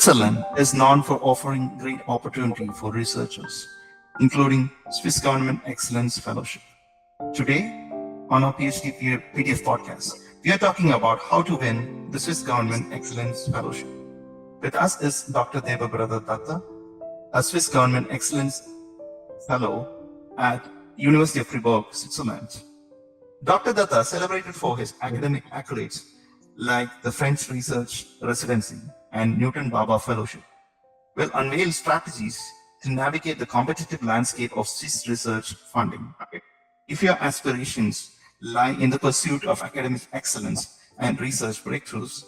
Switzerland is known for offering great opportunity for researchers, including Swiss Government Excellence Fellowship. Today, on our PhD PDF podcast, we are talking about how to win the Swiss Government Excellence Fellowship. With us is Dr. Debabrata Dutta, a Swiss Government Excellence Fellow at University of Fribourg, Switzerland. Dr. Dutta, celebrated for his academic accolades like the French Research Residency and Newton Baba Fellowship, will unveil strategies to navigate the competitive landscape of Swiss research funding. If your aspirations lie in the pursuit of academic excellence and research breakthroughs,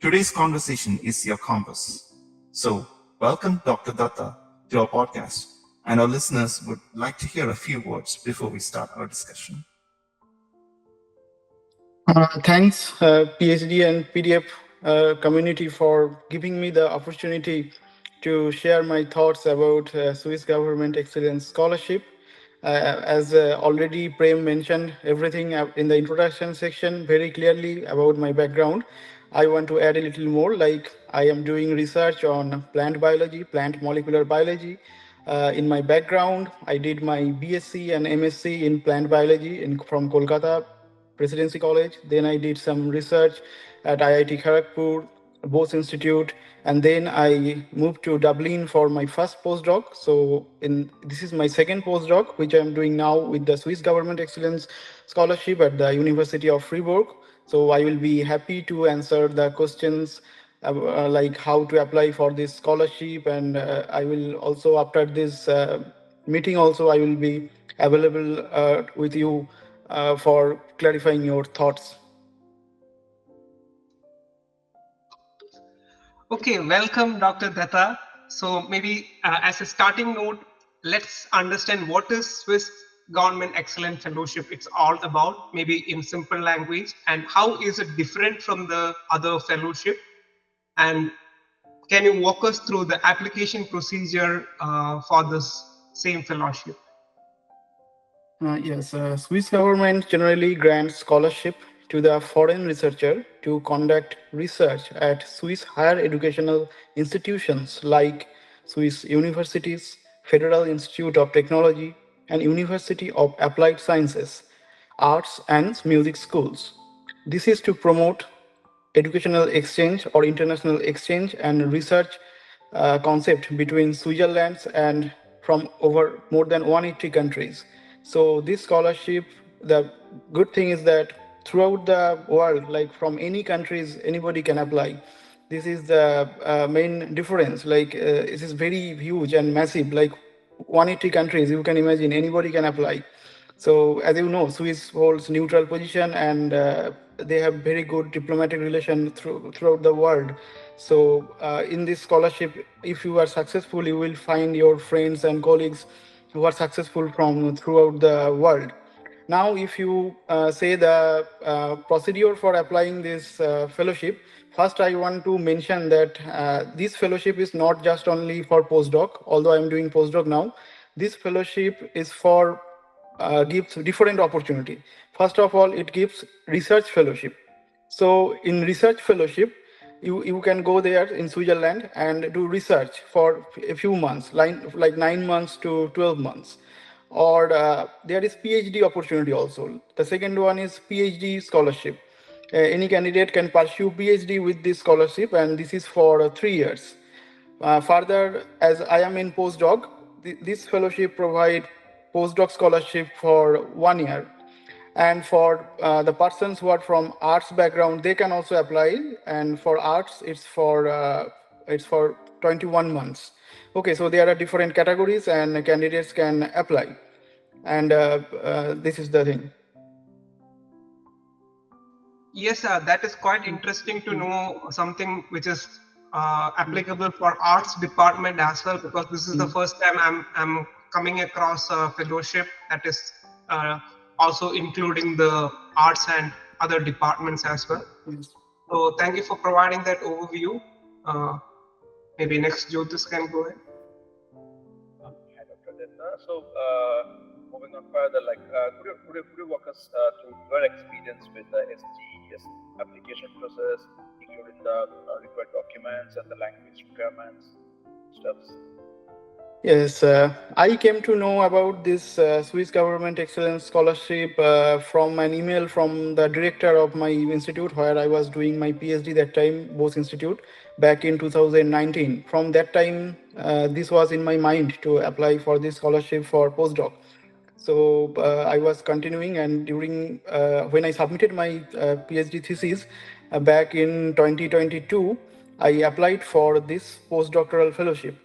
today's conversation is your compass. So, welcome Dr. Dutta to our podcast, and our listeners would like to hear a few words before we start our discussion. Thanks, PhD and PDF community, for giving me the opportunity to share my thoughts about Swiss Government Excellence Scholarship. As already Prem mentioned everything in the introduction section very clearly about my background, I want to add a little more, like I am doing research on plant biology, plant molecular biology. In my background, I did my BSc and MSc in plant biology from Kolkata Presidency College. Then I did some research at IIT Kharagpur, Bose Institute, and then I moved to Dublin for my first postdoc. So this is my second postdoc, which I'm doing now with the Swiss Government Excellence Scholarship at the University of Fribourg. So I will be happy to answer the questions like how to apply for this scholarship, and I will also, after this meeting also, I will be available with you for clarifying your thoughts. Okay, welcome, Dr. Dutta. So maybe as a starting note, let's understand what is Swiss Government Excellent Fellowship it's all about, maybe in simple language, and how is it different from the other fellowship? And can you walk us through the application procedure for this same fellowship? Yes, Swiss government generally grants scholarship to the foreign researcher to conduct research at Swiss higher educational institutions like Swiss universities, Federal Institute of Technology, and University of Applied Sciences, arts and music schools. This is to promote educational exchange or international exchange and research concept between Switzerland and from over more than 180 countries. So this scholarship, the good thing is that throughout the world, like from any countries, anybody can apply. This is the main difference. Like it is very huge and massive. Like 180 countries, you can imagine anybody can apply. So as you know, Swiss holds neutral position, and they have very good diplomatic relation throughout the world. So in this scholarship, if you are successful, you will find your friends and colleagues who are successful from throughout the world. Now, if you say the procedure for applying this fellowship, first I want to mention that this fellowship is not just only for postdoc, although I'm doing postdoc now. This fellowship is for gives different opportunity. First of all, it gives research fellowship. So in research fellowship, you can go there in Switzerland and do research for a few months, like 9 months to 12 months. Or there is PhD opportunity also. The second one is PhD scholarship. Any candidate can pursue PhD with this scholarship, and this is for 3 years. Further, as I am in postdoc, this fellowship provide postdoc scholarship for 1 year. And for the persons who are from arts background, they can also apply. And for arts, it's for 21 months. Okay, so there are different categories, and candidates can apply. And this is the thing. Yes, that is quite interesting to know something which is applicable for arts department as well, because this is the first time I'm coming across a fellowship that is also including the arts and other departments as well. Yes. So thank you for providing that overview. Maybe next Jyotis can go ahead. Hi, Dr. Dutta. So, moving on further, like, could you walk us through your experience with the SGES application process, including the required documents and the language requirements, stuffs. Yes, I came to know about this Swiss Government Excellence Scholarship from an email from the director of my institute where I was doing my PhD that time, Bose Institute, back in 2019. From that time, this was in my mind to apply for this scholarship for postdoc. So I was continuing, and during when I submitted my PhD thesis back in 2022, I applied for this postdoctoral fellowship.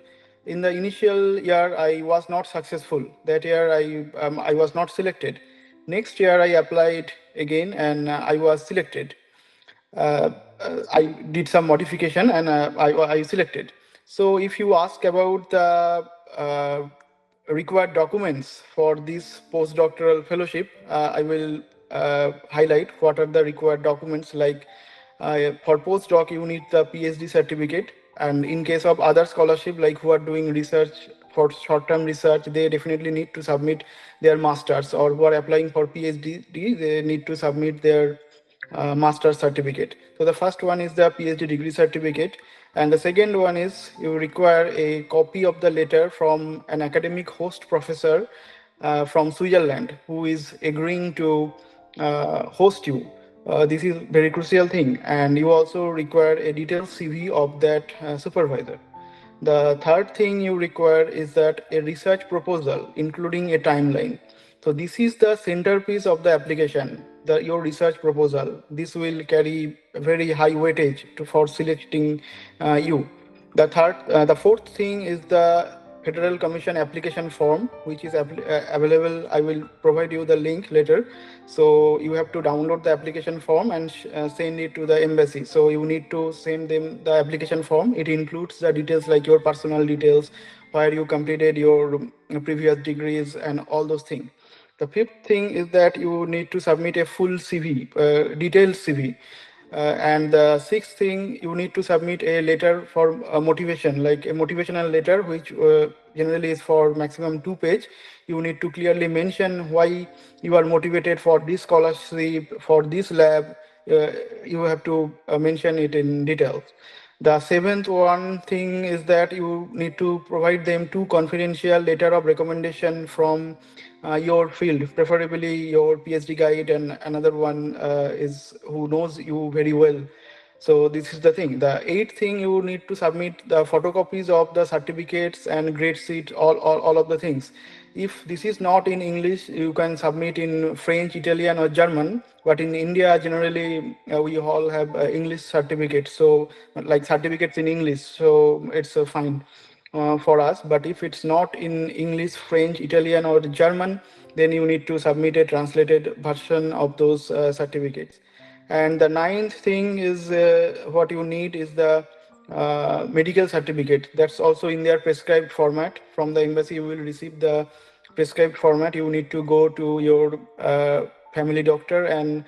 In the initial year, I was not successful. That year, I was not selected. Next year, I applied again, and I was selected. I did some modification, and I selected. So if you ask about the required documents for this postdoctoral fellowship, I will highlight what are the required documents. Like for postdoc, you need the PhD certificate, and in case of other scholarship, like who are doing research for short-term research, they definitely need to submit their masters, or who are applying for PhD, they need to submit their master's certificate. So the first one is the PhD degree certificate, and the second one is you require a copy of the letter from an academic host professor from Switzerland who is agreeing to host you. This is very crucial thing, and you also require a detailed CV of that supervisor. The third thing you require is that a research proposal, including a timeline. So this is the centerpiece of the application, your research proposal. This will carry a very high weightage for selecting you. The fourth thing is the Federal Commission application form, which is available. I will provide you the link later. So you have to download the application form and send it to the embassy. So you need to send them the application form. It includes the details like your personal details, where you completed your previous degrees, and all those things. The fifth thing is that you need to submit a full CV, detailed CV. And the sixth thing, you need to submit a letter for motivation, like a motivational letter, which generally is for maximum 2 page. You need to clearly mention why you are motivated for this scholarship, for this lab. You have to mention it in details. The seventh one thing is that you need to provide them two confidential letter of recommendation from your field, preferably your PhD guide, and another one is who knows you very well. So this is the thing. The eighth thing, you need to submit the photocopies of the certificates and grade sheet, all of the things. If this is not in English, you can submit in French, Italian, or German. But in India, generally, we all have English certificates. So like certificates in English. So it's fine for us. But if it's not in English, French, Italian, or German, then you need to submit a translated version of those certificates. And the ninth thing is what you need is the medical certificate. That's also in their prescribed format. From the embassy, you will receive the prescribed format. You need to go to your family doctor, and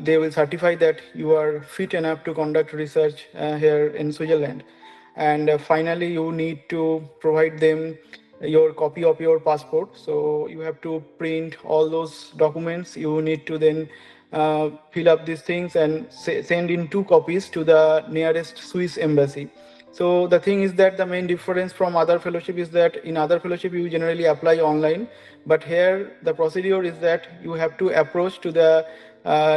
they will certify that you are fit enough to conduct research here in Switzerland. And finally, you need to provide them your copy of your passport. So you have to print all those documents. You need to then fill up these things and send in 2 copies to the nearest Swiss embassy. So the thing is that the main difference from other fellowship is that in other fellowship you generally apply online, but here the procedure is that you have to approach to the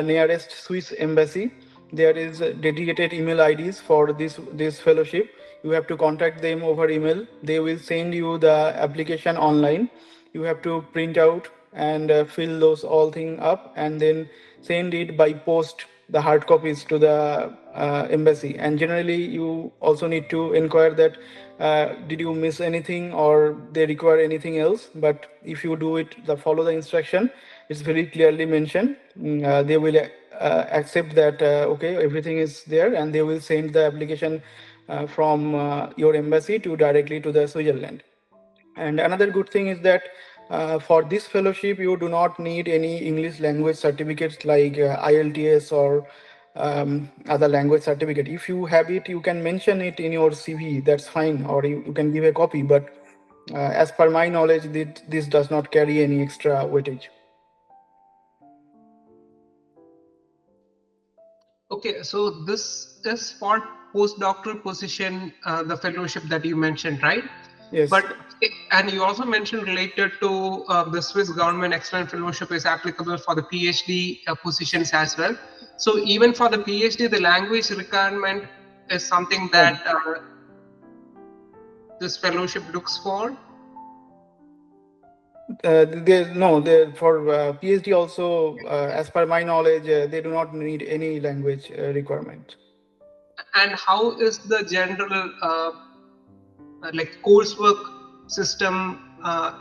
nearest Swiss embassy. There is dedicated email IDs for this fellowship. You have to contact them over email. They will send you the application online. You have to print out and fill those all thing up, and then send it by post, the hard copies, to the embassy. And generally you also need to inquire that did you miss anything or they require anything else. But if you do it, follow the instruction, it's very clearly mentioned. They will accept that okay, everything is there, and they will send the application from your embassy to directly to the Switzerland. And another good thing is that for this fellowship, you do not need any English language certificates like IELTS or other language certificate. If you have it, you can mention it in your CV. That's fine, or you can give a copy. But as per my knowledge, this does not carry any extra weightage. Okay, so this is for postdoctoral position, the fellowship that you mentioned, right? Yes. But and you also mentioned related to the Swiss Government Excellent Fellowship is applicable for the PhD positions as well. So even for the PhD, the language requirement is something that this fellowship looks for. For PhD also, as per my knowledge, they do not need any language requirement. And how is the general like coursework system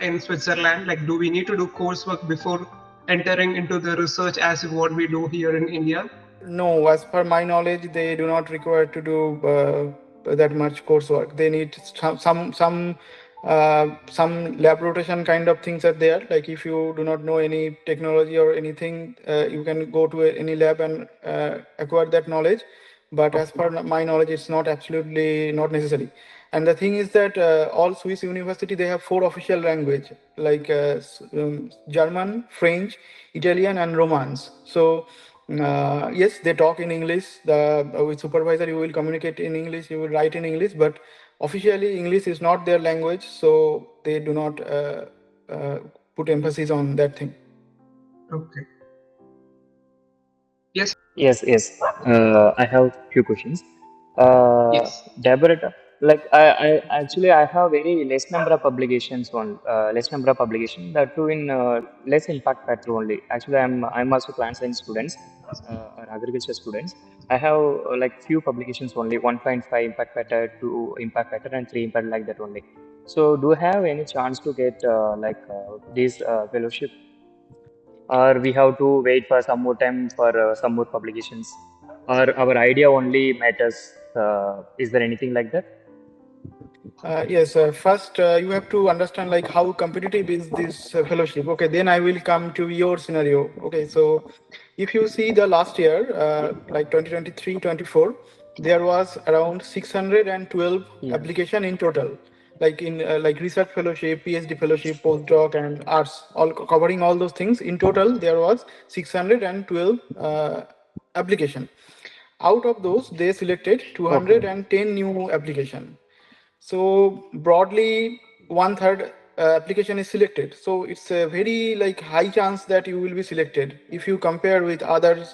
in Switzerland? Like, do we need to do coursework before entering into the research as what we do here in India? No, as per my knowledge, they do not require to do that much coursework. They need some lab rotation kind of things are there. Like if you do not know any technology or anything, you can go to any lab and acquire that knowledge. But as per my knowledge, it's not absolutely not necessary. And the thing is that all Swiss university, they have 4 official language like German, French, Italian, and Romance. So yes, they talk in English. The with supervisor, you will communicate in English. You will write in English, but officially English is not their language, so they do not uh, put emphasis on that thing. Okay. Yes. Yes. I have few questions. Yes. Debabrata, like I have very less number of publications less number of publication that too in less impact factor only. Actually, I'm also plant science students or agriculture students. I have like few publications only 1.5 impact factor, 2 impact factor, and 3 impact like that only. So, do you have any chance to get this fellowship, or we have to wait for some more time for some more publications, or our idea only matters? Is there anything like that? Yes, first you have to understand like how competitive is this fellowship. Okay, then I will come to your scenario. Okay, so if you see the last year, like 2023-24, there was around 612 Yeah. application in total, like in like research fellowship, PhD fellowship, postdoc, and arts, all covering all those things. In total, there was 612 application. Out of those, they selected Okay. 210 new application. So broadly, one third application is selected. So it's a very like high chance that you will be selected. If you compare with other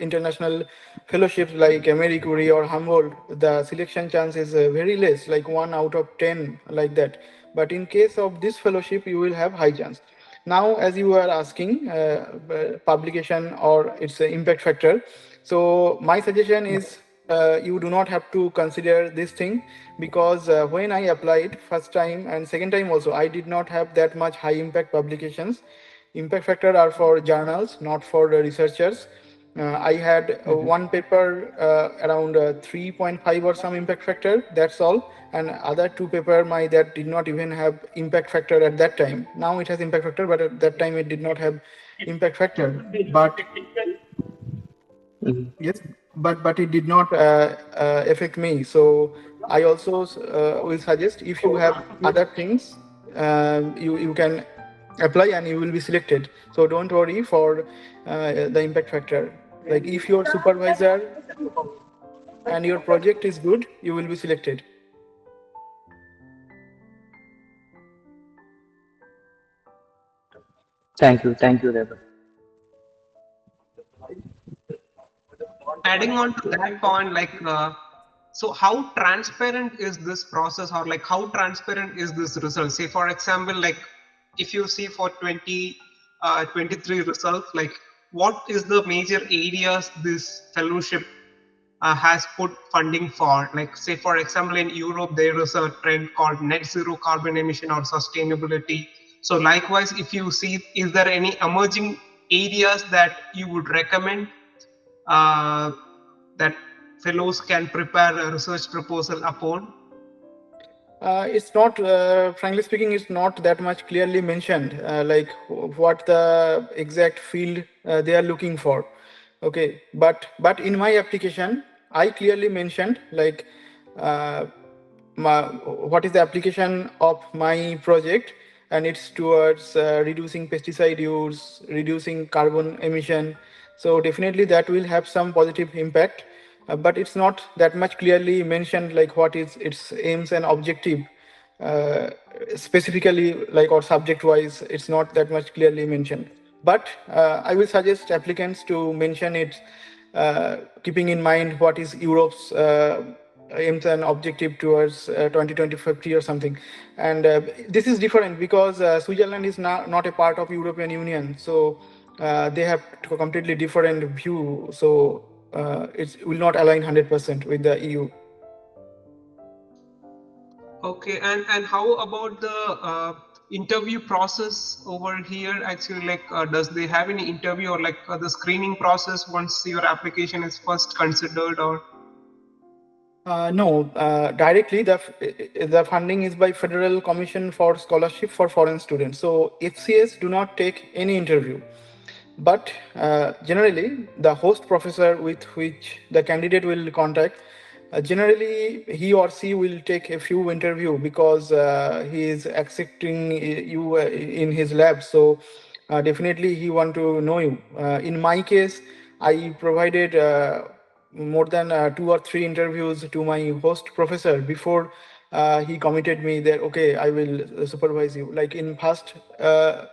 international fellowships like Marie Curie or Humboldt, the selection chance is very less, like 1 out of 10, like that. But in case of this fellowship, you will have high chance. Now, as you are asking, publication or its impact factor. So my suggestion is you do not have to consider this thing, because when I applied first time and second time also, I did not have that much high impact publications. Impact factor are for journals, not for the researchers. I had one paper around 3.5 or some impact factor. That's all, and other two paper my that did not even have impact factor at that time. Now it has impact factor, but at that time it did not have impact factor. But Mhm. yes, but it did not affect me. So I also will suggest, if you have other things, you can apply and you will be selected. So don't worry for the impact factor. Like if your supervisor and your project is good, you will be selected. Thank you, Deborah. Adding on to that point, like, so how transparent is this process, or like how transparent is this result? Say, for example, like if you see for 2023 results, like what is the major areas this fellowship has put funding for? Like, say, for example, in Europe, there is a trend called net zero carbon emission or sustainability. So likewise, if you see, is there any emerging areas that you would recommend uh, that fellows can prepare a research proposal upon? It's not, frankly speaking, it's not that much clearly mentioned, like what the exact field they are looking for. Okay, but in my application, I clearly mentioned like uh, what is the application of my project, and it's towards reducing pesticide use, reducing carbon emission. So definitely that will have some positive impact, but it's not that much clearly mentioned, like what is its aims and objective. uh, Specifically, like, or subject wise, it's not that much clearly mentioned. But I will suggest applicants to mention it, keeping in mind what is Europe's aims and objective towards 2050 or something. And this is different because Switzerland is not a part of European Union, so they have a completely different view. So it will not align 100% with the EU. Okay, and how about the interview process over here? Actually, like, does they have any interview or like the screening process once your application is first considered, or? No, directly the funding is by Federal Commission for Scholarship for Foreign Students. So FCS do not take any interview, but generally the host professor with which the candidate will contact, generally he or she will take a few interview because he is accepting you in his lab. So definitely he want to know you. In my case, I provided more than 2 or 3 interviews to my host professor before he committed me that okay, I will supervise you. Like in past,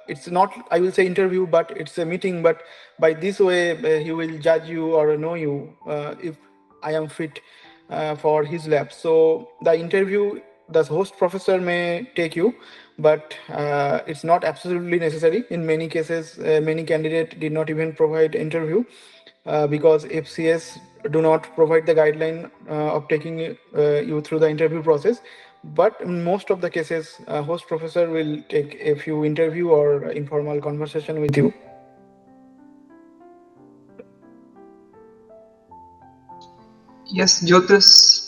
it's not, I will say, interview, but it's a meeting. But by this way, he will judge you or know you if I am fit for his lab. So the interview, the host professor may take you, but it's not absolutely necessary. In many cases, many candidate did not even provide interview because FCS do not provide the guideline of taking you through the interview process. But in most of the cases, host professor will take a few interview or informal conversation with you. Yes, Jyotis.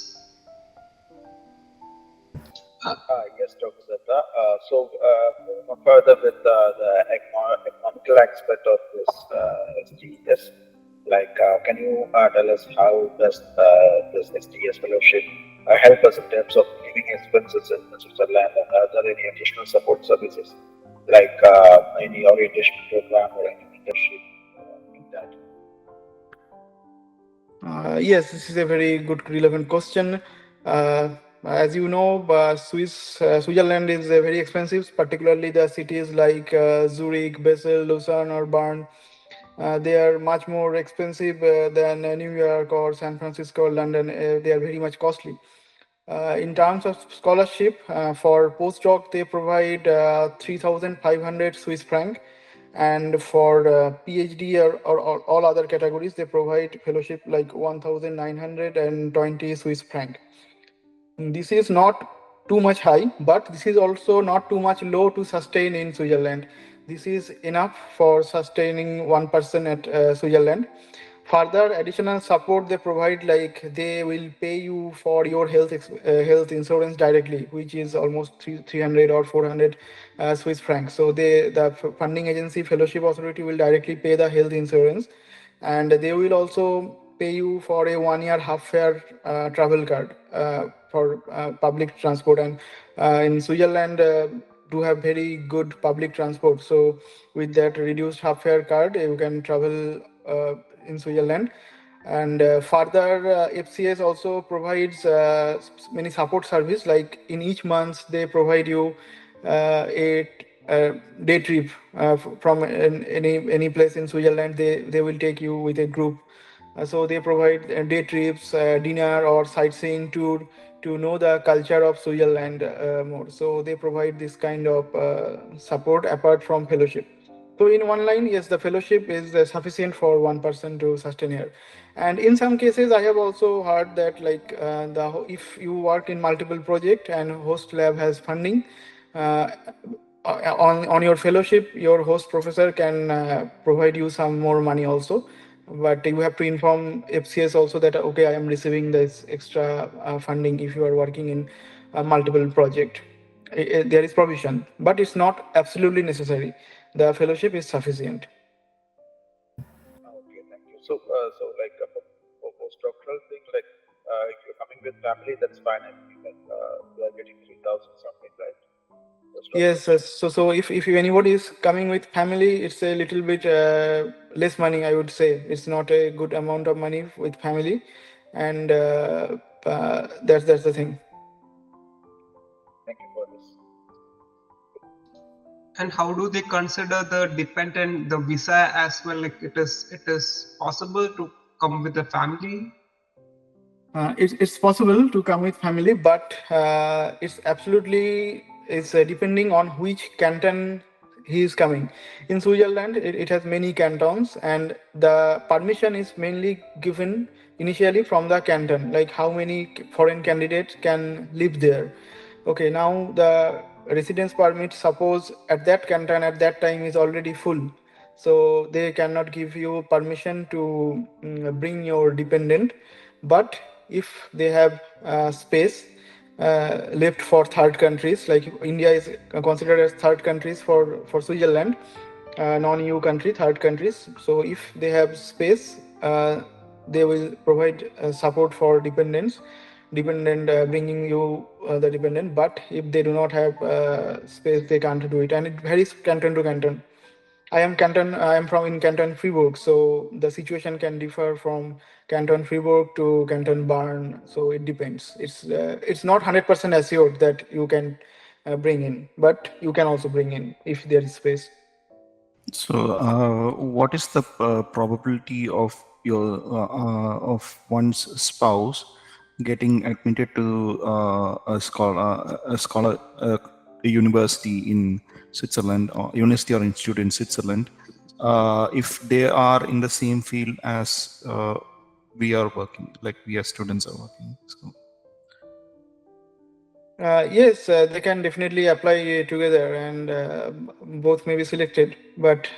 Yes, Dr. Dutta. Moving on further with the economical aspect of this STS, like, can you tell us how does this STS fellowship help us in terms of living expenses in Switzerland, and are there any additional support services like any orientation program or any mentorship like that? Yes, this is a very good, relevant question. Uh, as you know, Switzerland is very expensive, particularly the cities like Zurich, Basel, Lausanne, or Bern. They are much more expensive than New York or San Francisco or London. They are very much costly. In terms of scholarship, for postdoc, they provide 3,500 Swiss franc, and for PhD or all other categories, they provide fellowship like 1,920 Swiss franc. This is not too much high, but this is also not too much low to sustain in Switzerland. This is enough for sustaining one person at Switzerland. Further additional support they provide, like they will pay you for your health insurance directly, which is almost 300 or 400 Swiss francs. So the funding agency, fellowship authority, will directly pay the health insurance, and they will also pay you for a 1 year half fare travel card for public transport. And in Switzerland, do have very good public transport. So with that reduced half fare card, you can travel in Switzerland. And further, FCS also provides many support service. Like in each month, they provide you a day trip from any place in Switzerland. They will take you with a group. So they provide day trips, dinner, or sightseeing tour to know the culture of Switzerland more. So they provide this kind of support apart from fellowship. So in one line, yes, the fellowship is sufficient for one person to sustain here. And in some cases, I have also heard that, like if you work in multiple project and host lab has funding, uh, on your fellowship, your host professor can provide you some more money also. But you have to inform FCS also that okay, I am receiving this extra funding if you are working in multiple project. There is provision, but it's not absolutely necessary. The fellowship is sufficient. Okay, thank you. Like, for postdoctoral thing, like, if you're coming with family, that's fine. I think like you are getting 3,000 something, right? Yes, so if anybody is coming with family, it's a little bit less money, I would say. It's not a good amount of money with family, and that's the thing. Thank you for this. And how do they consider the dependent, the visa as well? Like it is possible to come with a family? It's possible to come with family, but it's depending on which canton he is coming. In Switzerland, it has many cantons, and the permission is mainly given initially from the canton, like how many foreign candidates can live there. Okay, now the residence permit, suppose at that canton at that time is already full, so they cannot give you permission to bring your dependent. But if they have space left for third countries, like India is considered as third countries for Switzerland, non-EU country, third countries. So if they have space, they will provide support for dependent bringing you the dependent. But if they do not have space, they can't do it, and it varies canton to canton. I am from in Canton Fribourg, so the situation can differ from Canton Fribourg to Canton Bern. So it depends. It's not 100% assured that you can bring in, but you can also bring in if there is space. So, what is the probability of of one's spouse getting admitted to a university in Switzerland, or university or institute in Switzerland, if they are in the same field as we are working, like we as students are working? So, Yes, they can definitely apply together, and both may be selected. But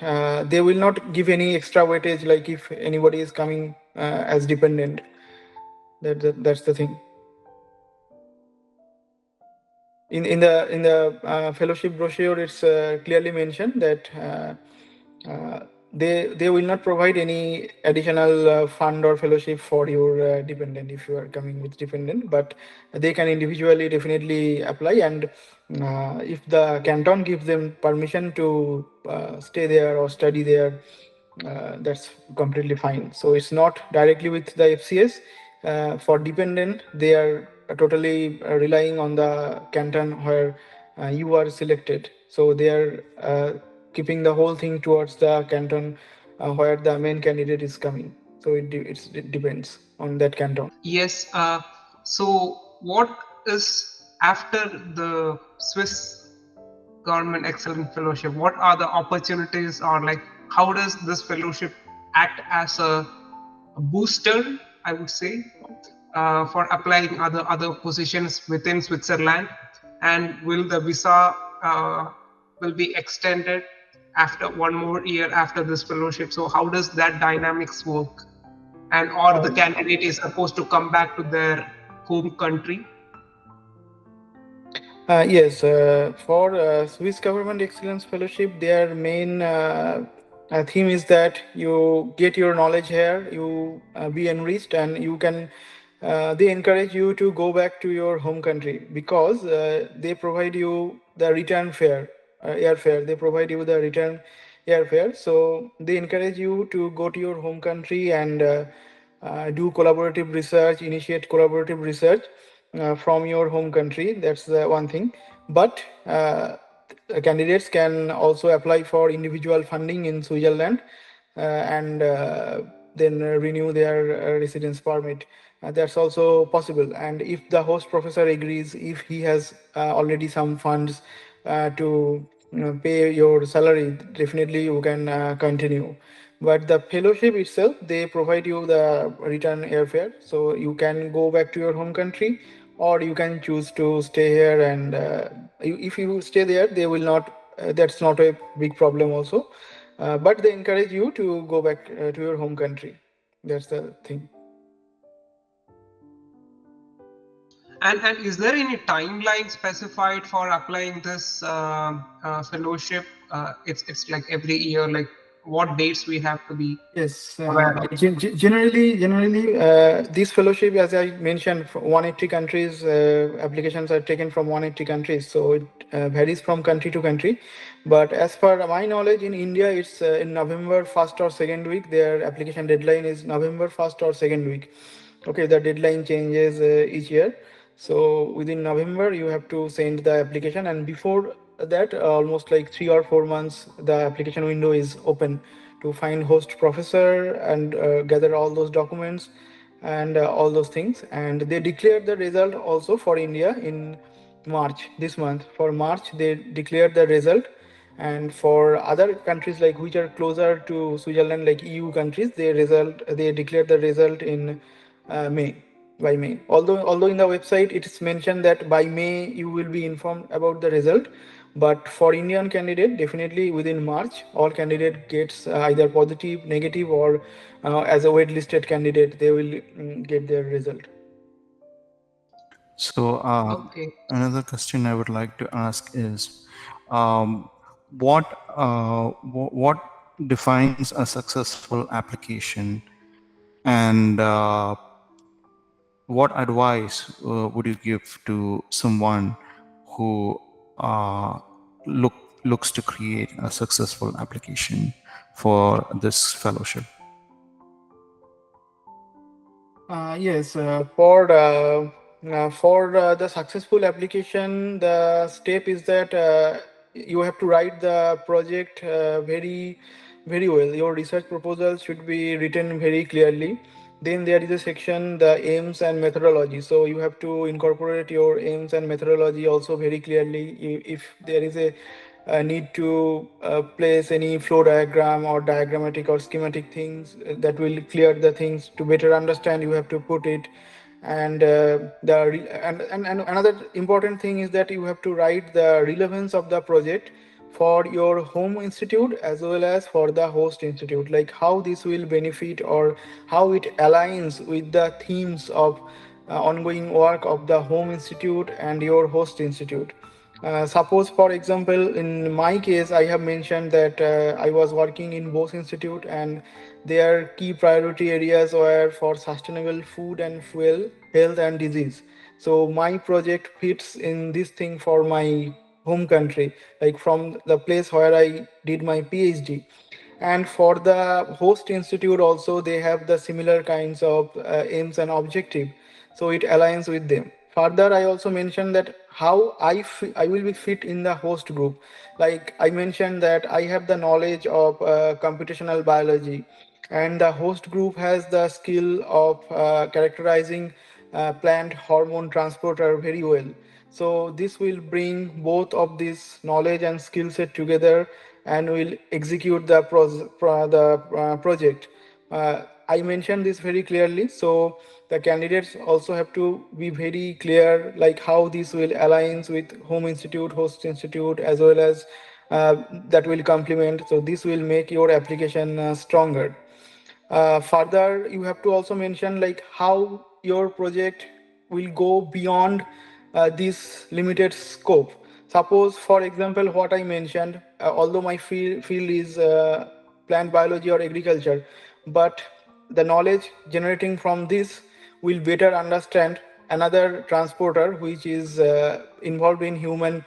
they will not give any extra weightage, like if anybody is coming as dependent. That's the thing. In the fellowship brochure, it's clearly mentioned that they will not provide any additional fund or fellowship for your dependent if you are coming with dependent, but they can individually definitely apply. And if the canton gives them permission to stay there or study there, that's completely fine. So it's not directly with the FCS. For dependent, they are totally relying on the canton where you are selected. So they are keeping the whole thing towards the canton where the main candidate is coming. So it depends on that canton. Yes. So what is after the Swiss Government Excellent Fellowship? What are the opportunities, or like how does this fellowship act as a booster, I would say, for applying other positions within Switzerland? And will the visa will be extended after one more year after this fellowship? So how does that dynamics work? And or the candidate is supposed to come back to their home country? Yes, for Swiss Government Excellence Fellowship, their main theme is that you get your knowledge here, you be enriched, and you can. They encourage you to go back to your home country because they provide you the return fare, airfare. They provide you the return airfare, so they encourage you to go to your home country and do collaborative research, initiate collaborative research from your home country. That's the one thing. But candidates can also apply for individual funding in Switzerland and then renew their residence permit. That's also possible. And if the host professor agrees, if he has already some funds to pay your salary, definitely you can continue. But the fellowship itself, they provide you the return airfare, so you can go back to your home country, or you can choose to stay here. And if you stay there, they will not. That's not a big problem also, but they encourage you to go back to your home country. That's the thing. And is there any timeline specified for applying this fellowship? It's like every year, like what dates we have to be Yes, aware of? generally, this fellowship, as I mentioned, 180 countries, applications are taken from 180 countries, so it varies from country to country. But as per my knowledge, in India, it's in November 1st or 2nd week. Their application deadline is November 1st or 2nd week. Okay, the deadline changes each year. So within November, you have to send the application, and before that, almost like 3 or 4 months, the application window is open to find host professor and gather all those documents and all those things. And they declared the result also for India in March this month. For March, they declared the result, and for other countries like which are closer to Switzerland, like EU countries, they declared the result in May by May. Although in the website it is mentioned that by May you will be informed about the result, but for Indian candidate, definitely within March, all candidate gets either positive, negative, or as a waitlisted candidate, they will get their result. So, Okay. another question I would like to ask is, um, what defines a successful application, and what advice would you give to someone who uh, look looks to create a successful application for this fellowship? Yes, for the successful application, the step is that you have to write the project very well. Your research proposal should be written very clearly. Then there is a section, the aims and methodology. So you have to incorporate your aims and methodology also very clearly. If there is a need to place any flow diagram or diagrammatic or schematic things that will clear the things to better understand, you have to put it. And and another important thing is that you have to write the relevance of the project for your home institute as well as for the host institute, like how this will benefit or how it aligns with the themes of ongoing work of the home institute and your host institute. Suppose, for example, in my case, I have mentioned that I was working in Bose Institute, and their key priority areas were for sustainable food and fuel, health and disease. So my project fits in this thing for my home country, like from the place where I did my PhD. And for the host institute also, they have the similar kinds of aims and objective, so it aligns with them. Further, I also mentioned that how I will be fit in the host group. Like I mentioned that I have the knowledge of computational biology, and the host group has the skill of characterizing plant hormone transporter very well. So this will bring both of this knowledge and skill set together and will execute the project. I mentioned this very clearly, so the candidates also have to be very clear, like how this will aligns with home institute, host institute, as well as that will complement. So this will make your application stronger. Further, you have to also mention like how your project will go beyond this limited scope. Suppose, for example, what I mentioned, although my field is plant biology or agriculture, but the knowledge generating from this will better understand another transporter which is involved in human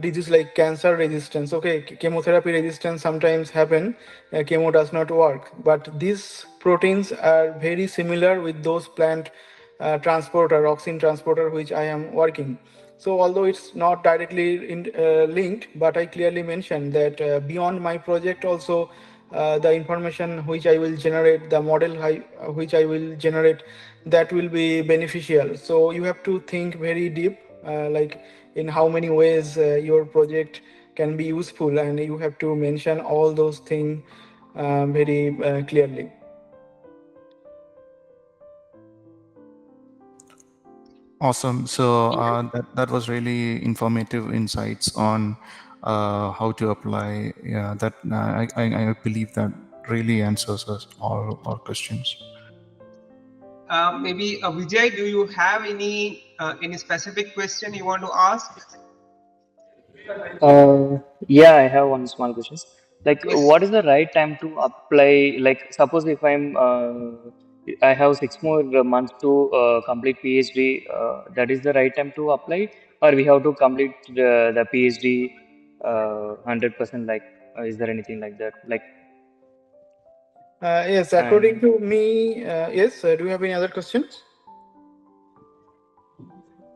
disease like cancer resistance. Okay, chemotherapy resistance sometimes happen, chemo does not work, but these proteins are very similar with those plant transporter, auxin transporter, which I am working. So although it's not directly linked, but I clearly mentioned that beyond my project also, the information which I will generate, the model which I will generate, that will be beneficial. So you have to think very deep, like in how many ways your project can be useful, and you have to mention all those things very clearly. Awesome. So that was really informative insights on how to apply. Yeah, that I believe that really answers us all our questions. Maybe Vijay, do you have any specific question you want to ask? Yeah, I have one small question. Like, Yes. what is the right time to apply? Like, suppose if I have 6 more months to complete PhD, that is the right time to apply, or we have to complete the PhD 100%. Like, is there anything like that? Like, Yes, according and to me, yes. Do you have any other questions?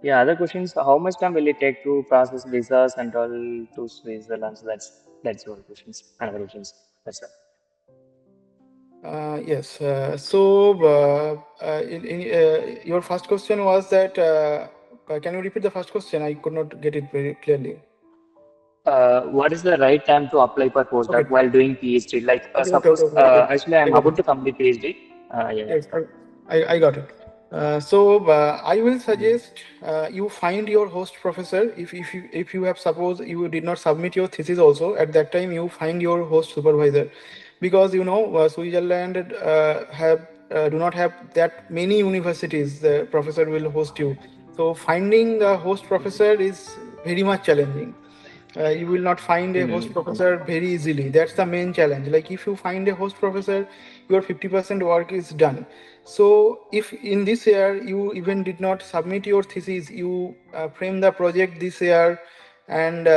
yeah, other questions. How much time will it take to process visas and all to Switzerland? So that's all questions. Another questions. That's all. Yes. Your first question was that. Can you repeat the first question? I could not get it very clearly. What is the right time to apply for Okay. postdoc while doing PhD? Like, suppose Okay. actually I I'm got about it. to complete PhD. Yeah. Yes, I got it. I will suggest you find your host professor. If you have suppose you did not submit your thesis also at that time, you find your host supervisor, because Switzerland have do not have that many universities. The professor will host you. So finding a host professor is very much challenging. You will not find a host Mm. professor very easily. That's the main challenge. Like if you find a host professor, your 50% work is done. So if in this year you even did not submit your thesis, you frame the project this year, and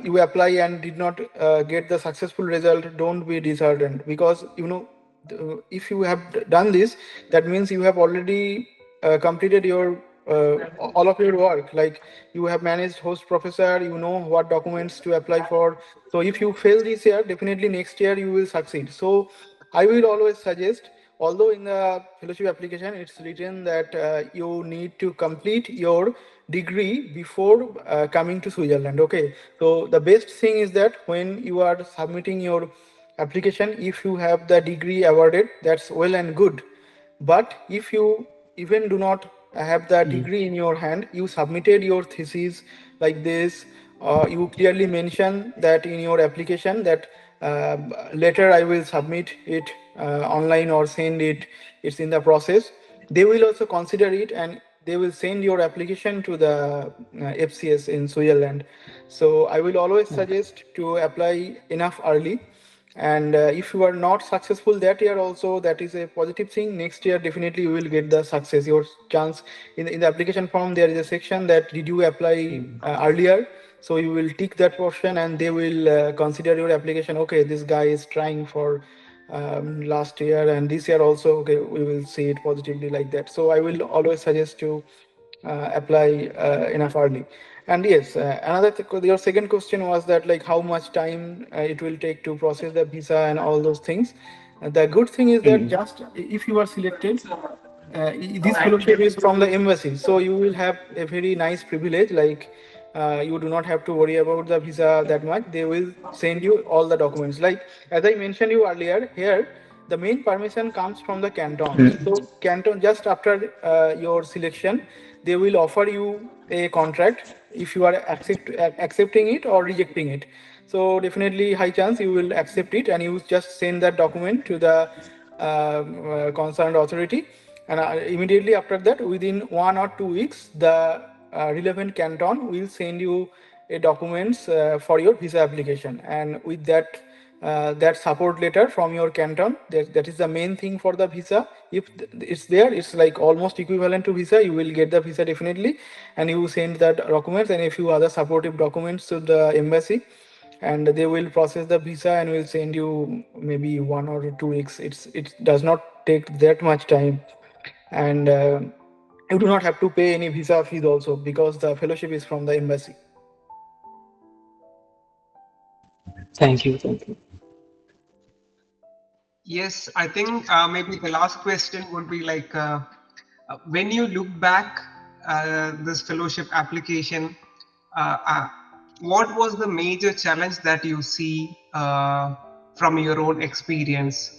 you apply and did not get the successful result, don't be disheartened, because if you have done this, that means you have already completed your all of your work. Like you have managed host professor, you know what documents to apply for. So if you fail this year, definitely next year you will succeed. So I will always suggest, although in the fellowship application it's written that you need to complete your degree before coming to Switzerland. Okay, so the best thing is that when you are submitting your application, if you have the degree awarded, that's well and good. But if you even do not have the Mm. degree in your hand, you submitted your thesis like this, you clearly mention that in your application that uh, later I will submit it online or send it, it's in the process. They will also consider it, and they will send your application to the FCS in Switzerland. So I will always suggest to apply enough early, and if you are not successful that year also, that is a positive thing. Next year definitely you will get the success. Your chance in the application form, there is a section that did you apply Mm. earlier. So you will tick that portion, and they will consider your application. Okay, this guy is trying for last year and this year also. Okay, we will see it positively like that. So I will always suggest to apply enough early. And yes, your second question was that like how much time it will take to process the visa and all those things. The good thing is that Mm. just if you are selected, this fellowship is from the embassy, so you will have a very nice privilege. Like you do not have to worry about the visa that much. They will send you all the documents. Like as I mentioned you earlier, here the main permission comes from the canton. Mm. So canton, just after your selection, they will offer you a contract if you are accepting it or rejecting it. So definitely high chance you will accept it, and you just send that document to the concerned authority, and immediately after that, within 1 or 2 weeks, the relevant canton will send you a documents for your visa application, and with that support letter from your canton, that is the main thing for the visa. If it's there, it's like almost equivalent to visa. You will get the visa definitely, and you send that documents and a few other supportive documents to the embassy, and they will process the visa and will send you maybe 1 or 2 weeks. It does not take that much time, and you do not have to pay any visa fees also, because the fellowship is from the embassy. Thank you. Thank you. Yes, I think maybe the last question would be like, when you look back this fellowship application, uh, uh, what was the major challenge that you see from your own experience?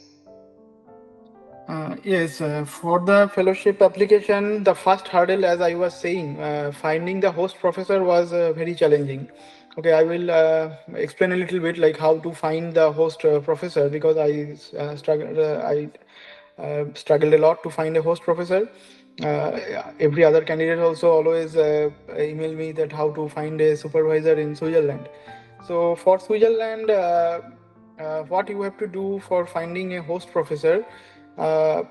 Yes, for the fellowship application, the first hurdle, as I was saying, finding the host professor was very challenging. Okay, I will explain a little bit like how to find the host professor, because I struggled a lot to find a host professor. Every other candidate also always email me that how to find a supervisor in Switzerland. So for Switzerland, what you have to do for finding a host professor, uh,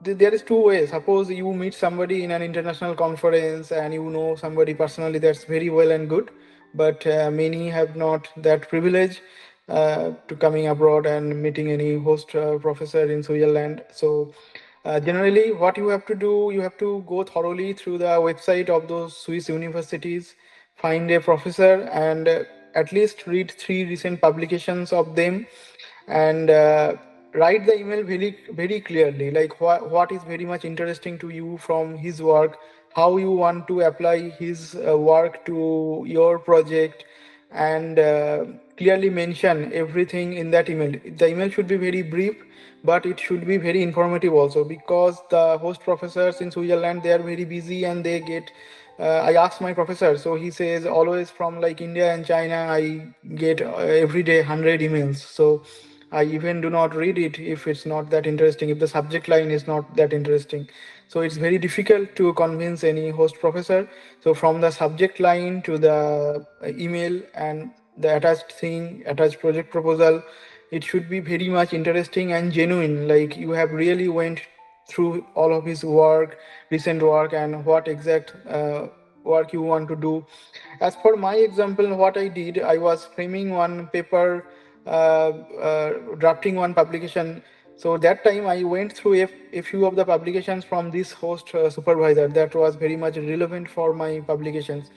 there is two ways. Suppose you meet somebody in an international conference and you know somebody personally, that's very well and good, but many have not that privilege to coming abroad and meeting any host professor in Switzerland. So generally, what you have to do, you have to go thoroughly through the website of those Swiss universities, find a professor, and at least read three recent publications of them, and write the email very clearly, like what is very much interesting to you from his work, how you want to apply his work to your project, and clearly mention everything in that email. The email should be very brief, but it should be very informative also, because the host professors in Switzerland, they are very busy and they get I asked my professor, so he says always from like India and China, I get every day 100 emails. So I even do not read it if it's not that interesting, if the subject line is not that interesting. So it's very difficult to convince any host professor. So from the subject line to the email and the attached thing, attached project proposal, it should be very much interesting and genuine. Like you have really went through all of his work, recent work, and what exact work you want to do. As for my example, what I did, I was framing one paper, drafting one publication. So that time I went through a few of the publications from this host supervisor that was very much relevant for my publications.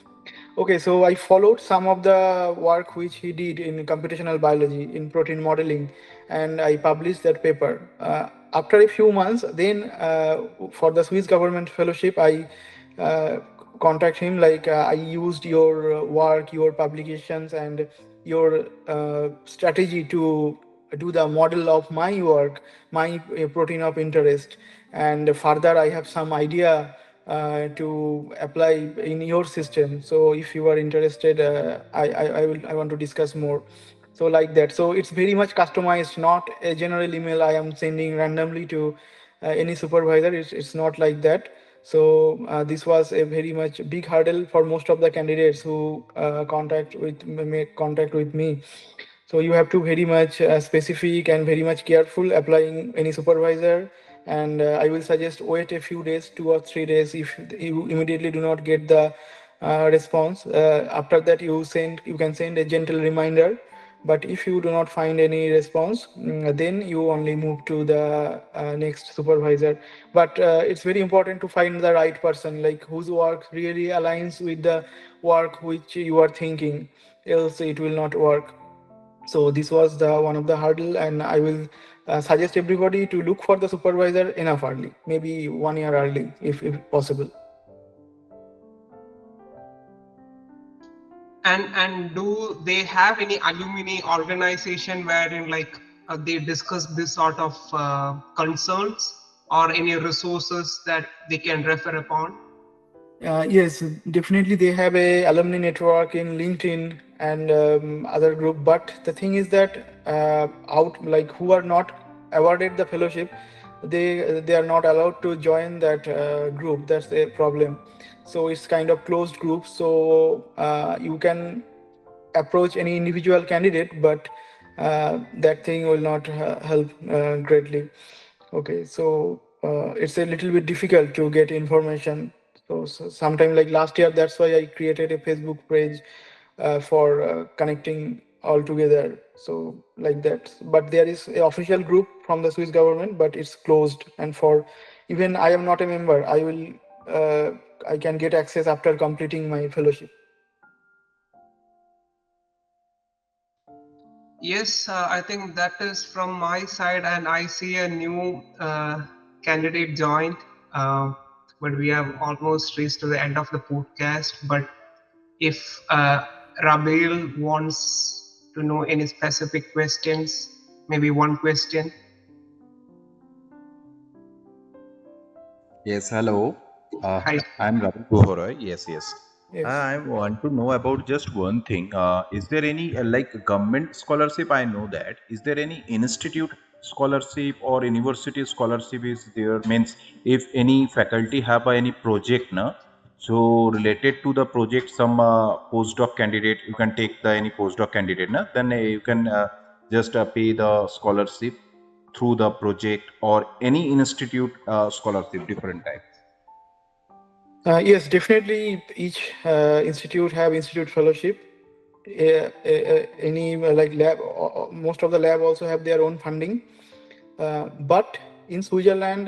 Okay, so I followed some of the work which he did in computational biology, in protein modeling, and I published that paper. After a few months, then for the Swiss government fellowship, I uh, contact him like I used your work, your publications, and your strategy to do the model of my work, my protein of interest, and further I have some idea to apply in your system. So if you are interested, I want to discuss more. So like that. So it's very much customized, not a general email I am sending randomly to any supervisor. It's not like that. So this was a very much big hurdle for most of the candidates who make contact with me. So you have to very much specific and very much careful applying any supervisor. And I will suggest wait a few days, 2 or 3 days. If you immediately do not get the response, after that you can send a gentle reminder. But if you do not find any response, then you only move to the next supervisor. But it's very important to find the right person, like whose work really aligns with the work which you are thinking, else it will not work. So this was the one of the hurdle, and I will suggest everybody to look for the supervisor enough early, maybe 1 year early if possible. And do they have any alumni organization wherein like they discuss this sort of concerns, or any resources that they can refer upon? Yes, definitely they have a alumni network in LinkedIn and other group. But the thing is that out like who are not awarded the fellowship, they are not allowed to join that group. That's the problem. So it's kind of closed group. So you can approach any individual candidate, but that thing will not help greatly. Okay, so it's a little bit difficult to get information. So sometime like last year, that's why I created a Facebook page for connecting all together. So like that. But there is a official group from the Swiss government, but it's closed. And for even I am not a member, uh, I can get access after completing my fellowship. Yes, I think that is from my side, and I see a new candidate joined. Uh, but we have almost reached to the end of the podcast. But if Rabil wants to know any specific questions, maybe one question. Yes, hello. Hi. I'm Ravi Bohoroy. Yes, yes. Yes. I want to know about just one thing. Is there any like government scholarship? I know that. Is there any institute scholarship or university scholarship is there? Means if any faculty have any project, na, So related to the project, some postdoc candidate, you can take the any postdoc candidate, na? Then you can just pay the scholarship through the project or any institute scholarship, different type. Yes, definitely. Each institute have institute fellowship. Any like lab, most of the lab also have their own funding. But in Switzerland,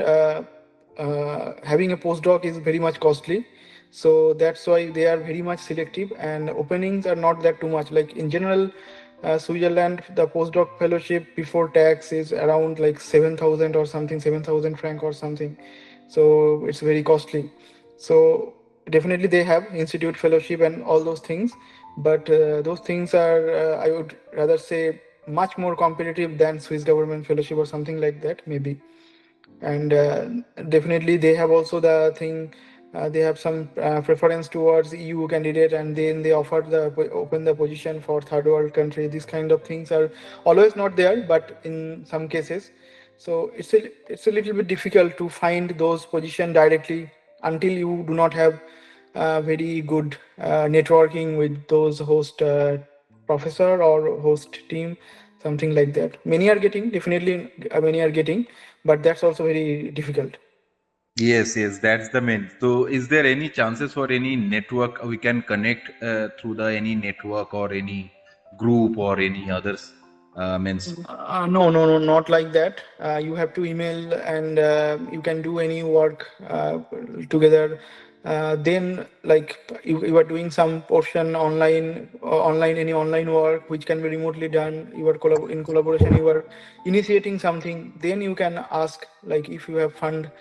having a postdoc is very much costly. So that's why they are very much selective, and openings are not that too much. Like in general, Switzerland, the postdoc fellowship before tax is around like 7,000 or something, 7,000 franc or something. So it's very costly. So definitely they have institute fellowship and all those things, but those things are, I would rather say, much more competitive than Swiss government fellowship or something like that, maybe. And definitely they have also the thing, they have some preference towards EU candidate, and then they offer the open the position for third world country. These kind of things are always not there, but in some cases. So it's a little bit difficult to find those position directly until you do not have very good networking with those host professor or host team, something like that. Many are getting, definitely many are getting, but that's also very difficult. Yes, yes, that's the main. So, is there any chances for any network we can connect through the any network or any group or any others? Means No, no, no, not like that. You have to email, and you can do any work together. Then, like you are doing some portion online, any online work which can be remotely done. You are in collaboration. You are initiating something. Then you can ask, like, if you have fund,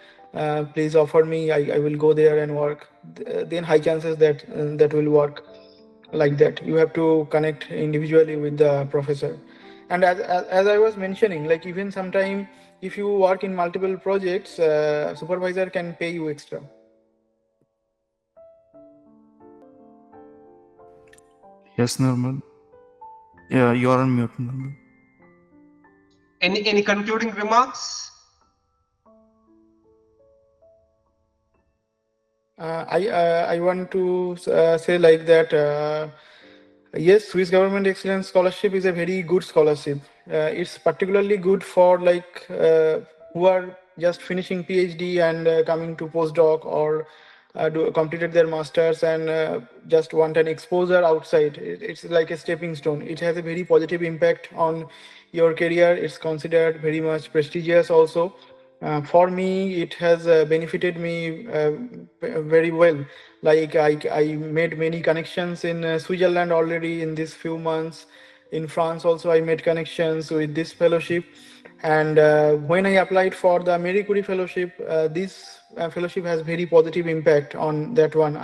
please offer me. I will go there and work. Then high chances that that will work like that. You have to connect individually with the professor. And as I was mentioning, like even sometime if you work in multiple projects, supervisor can pay you extra. Yes, Nirmal. Yeah, you're on mute, Nirmal. Any concluding remarks? I want to say like that. Yes, Swiss Government Excellence Scholarship is a very good scholarship. It's particularly good for like who are just finishing PhD and coming to postdoc, or completed their masters and just want an exposure outside. It's like a stepping stone. It has a very positive impact on your career. It's considered very much prestigious also. For me, it has benefited me very well. Like I made many connections in Switzerland already in these few months. In France also, I made connections with this fellowship. And when I applied for the Marie Curie fellowship, this fellowship has very positive impact on that one.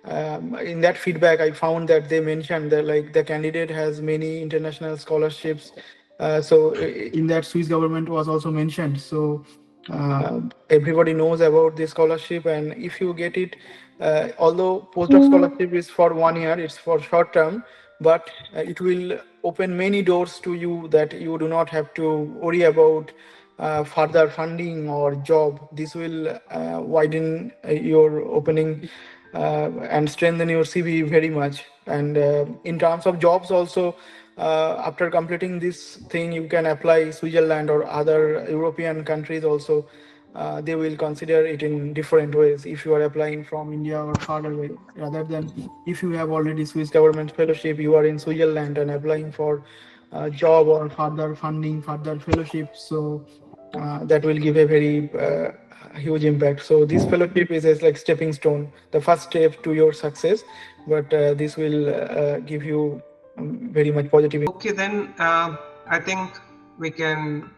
In that feedback, I found that they mentioned that like the candidate has many international scholarships. In that, Swiss government was also mentioned. So everybody knows about this scholarship, and if you get it, although postdoc scholarship is for 1 year, it's for short term, but it will open many doors to you that you do not have to worry about further funding or job. This will widen your opening and strengthen your CV very much. And in terms of jobs also, after completing this thing, you can apply Switzerland or other European countries also. They will consider it in different ways if you are applying from India or far away, rather than if you have already Swiss government fellowship, you are in Switzerland and applying for job or further funding, further fellowship. So that will give a very huge impact. So this fellowship is as like stepping stone, the first step to your success, but this will give you very much positive. Okay, then I think we can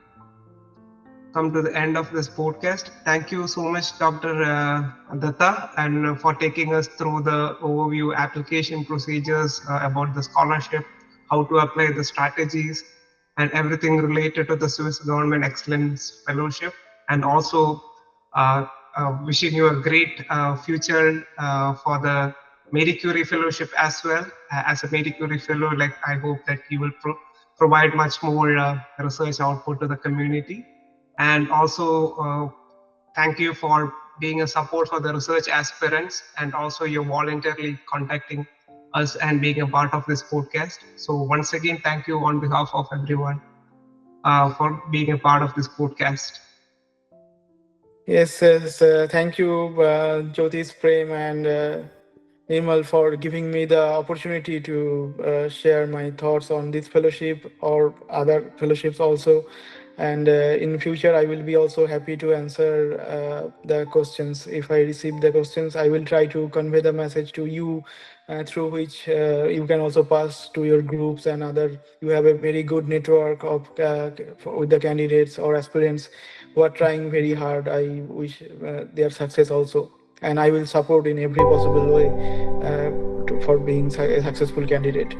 come to the end of this podcast. Thank you so much, Dr. Datta, and for taking us through the overview application procedures about the scholarship, how to apply the strategies, and everything related to the Swiss Government Excellence Fellowship, and also wishing you a great future for the Marie Curie Fellowship as well. As a Marie Curie Fellow, like I hope that you will provide much more research output to the community. And also, thank you for being a support for the research aspirants, and also you're voluntarily contacting us and being a part of this podcast. So once again, thank you on behalf of everyone for being a part of this podcast. Yes. Thank you, Jyotish, Prem, and Nirmal, for giving me the opportunity to share my thoughts on this fellowship or other fellowships also. And in future, I will be also happy to answer the questions. If I receive the questions, I will try to convey the message to you, through which you can also pass to your groups and other. You have a very good network of with the candidates or aspirants who are trying very hard. I wish their success also, and I will support in every possible way for being a successful candidate.